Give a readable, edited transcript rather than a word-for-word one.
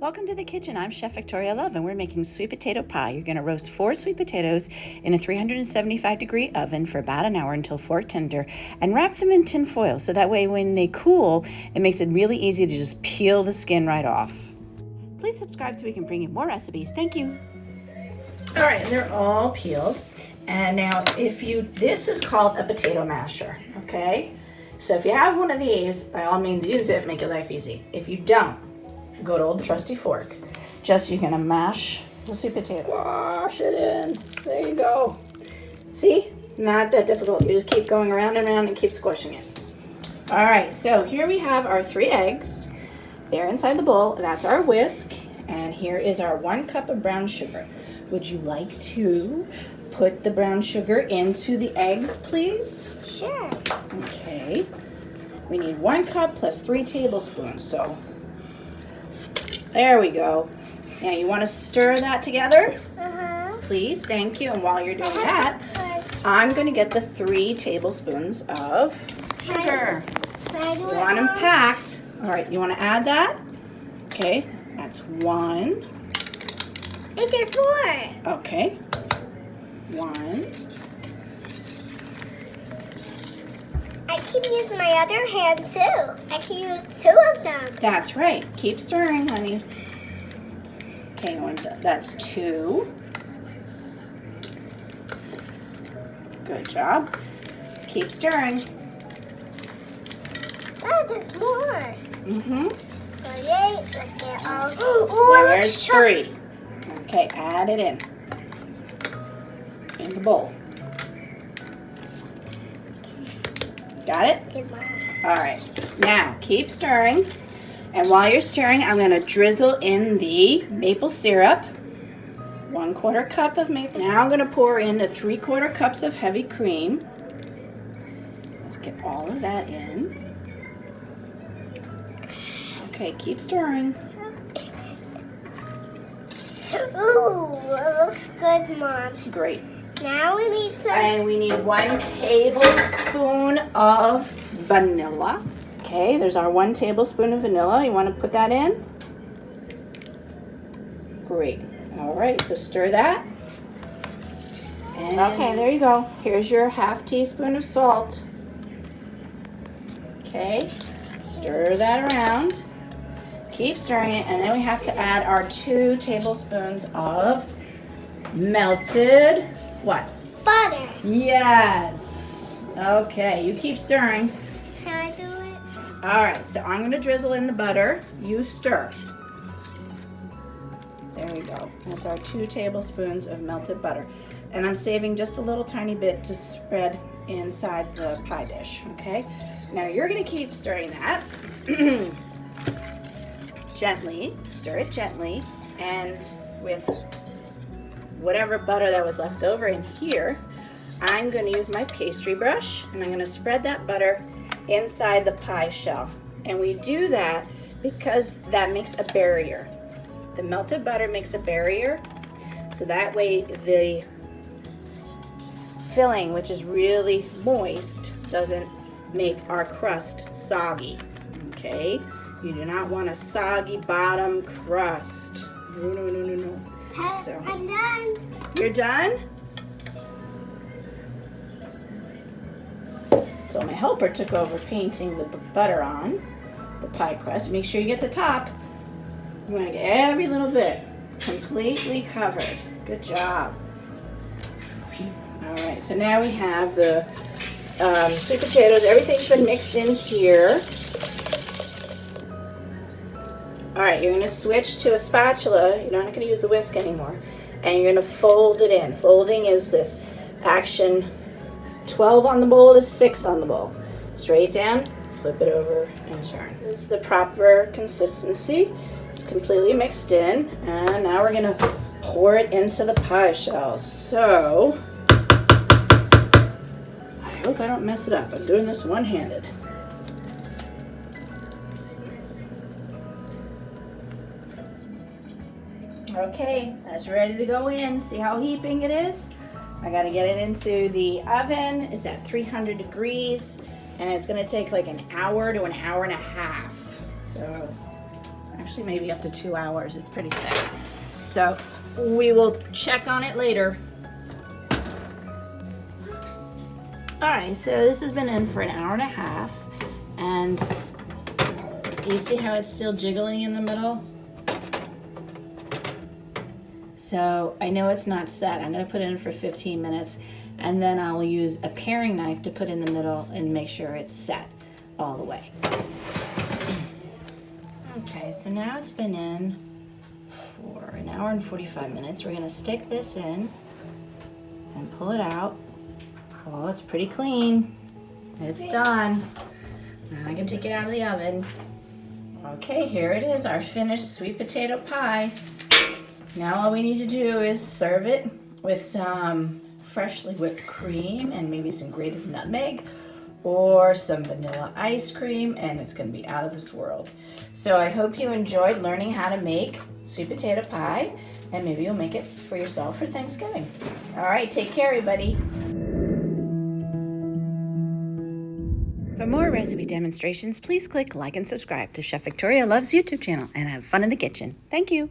Welcome to the kitchen. I'm Chef Victoria Love, and we're making sweet potato pie. You're going to roast 4 sweet potatoes in a 375-degree oven for about an hour until fork tender, and wrap them in tin foil so that way when they cool, it makes it really easy to just peel the skin right off. Please subscribe so we can bring you more recipes. Thank you. All right, and they're all peeled. And now this is called a potato masher, okay? So if you have one of these, by all means use it, make your life easy. If you don't, go to old trusty fork. You're gonna mash the sweet potato. Wash it in. There you go. See? Not that difficult. You just keep going around and around and keep squishing it. All right, so here we have our 3 eggs. They're inside the bowl. That's our whisk. And here is our 1 cup of brown sugar. Would you like to put the brown sugar into the eggs, please? Sure. Okay. We need 1 cup plus 3 tablespoons. So there we go. Now you want to stir that together? Please, thank you. And while you're doing that, I'm going to get the 3 tablespoons of sugar. You want them packed. All right, you want to add that? Okay, that's 1. It's just more. Okay, 1. I can use my other hand too. I can use 2 of them. That's right. Keep stirring, honey. Okay, that's 2. Good job. Keep stirring. Oh, there's more. Okay, let's get all. Oh, there's 3. Okay, add it in the bowl. Got it? All right. Now keep stirring, and while you're stirring, I'm going to drizzle in the maple syrup. 1/4 cup of maple. Now I'm going to pour in the 3/4 cups of heavy cream. Let's get all of that in. Okay, keep stirring. Ooh, it looks good, Mom. Great. Now we need some. And we need 1 tablespoon of vanilla. Okay, there's our 1 tablespoon of vanilla. You want to put that in? Great. All right, so stir that. And okay, there you go. Here's your 1/2 teaspoon of salt. Okay, stir that around. Keep stirring it, and then we have to add our 2 tablespoons of melted what? Butter. Yes. Okay, you keep stirring. Can I do it? All right, so I'm going to drizzle in the butter. You stir. There we go. That's our 2 tablespoons of melted butter. And I'm saving just a little tiny bit to spread inside the pie dish, okay? Now you're going to keep stirring that. Gently. Stir it gently. And with whatever butter that was left over in here, I'm going to use my pastry brush, and I'm going to spread that butter inside the pie shell. And we do that because that makes a barrier. The melted butter makes a barrier, so that way the filling, which is really moist, doesn't make our crust soggy. Okay? You do not want a soggy bottom crust. No. So, I'm done. you're done? So my helper took over painting the butter on the pie crust. Make sure you get the top. You want to get every little bit completely covered. Good job. All right, so now we have the sweet potatoes. Everything's been mixed in here. All right, you're going to switch to a spatula. You're not going to use the whisk anymore. And you're going to fold it in. Folding is this action 12 on the bowl to 6 on the bowl. Straight down, flip it over, and turn. This is the proper consistency. It's completely mixed in. And now we're going to pour it into the pie shell. So, I hope I don't mess it up. I'm doing this one-handed. Okay, that's ready to go in. See how heaping it is? I gotta get it into the oven. It's at 300 degrees, and it's gonna take like an hour to an hour and a half. So actually maybe up to 2 hours. It's pretty thick. So we will check on it later. All right, so this has been in for an hour and a half, and you see how it's still jiggling in the middle? So I know it's not set. I'm gonna put it in for 15 minutes, and then I'll use a paring knife to put in the middle and make sure it's set all the way. Okay, so now it's been in for an hour and 45 minutes. We're gonna stick this in and pull it out. Oh, it's pretty clean. It's done. Now I can take it out of the oven. Okay, here it is, our finished sweet potato pie. Now all we need to do is serve it with some freshly whipped cream and maybe some grated nutmeg or some vanilla ice cream, and it's gonna be out of this world. So I hope you enjoyed learning how to make sweet potato pie, and maybe you'll make it for yourself for Thanksgiving. All right, take care, everybody. For more recipe demonstrations, please click like and subscribe to Chef Victoria Loves YouTube channel and have fun in the kitchen. Thank you.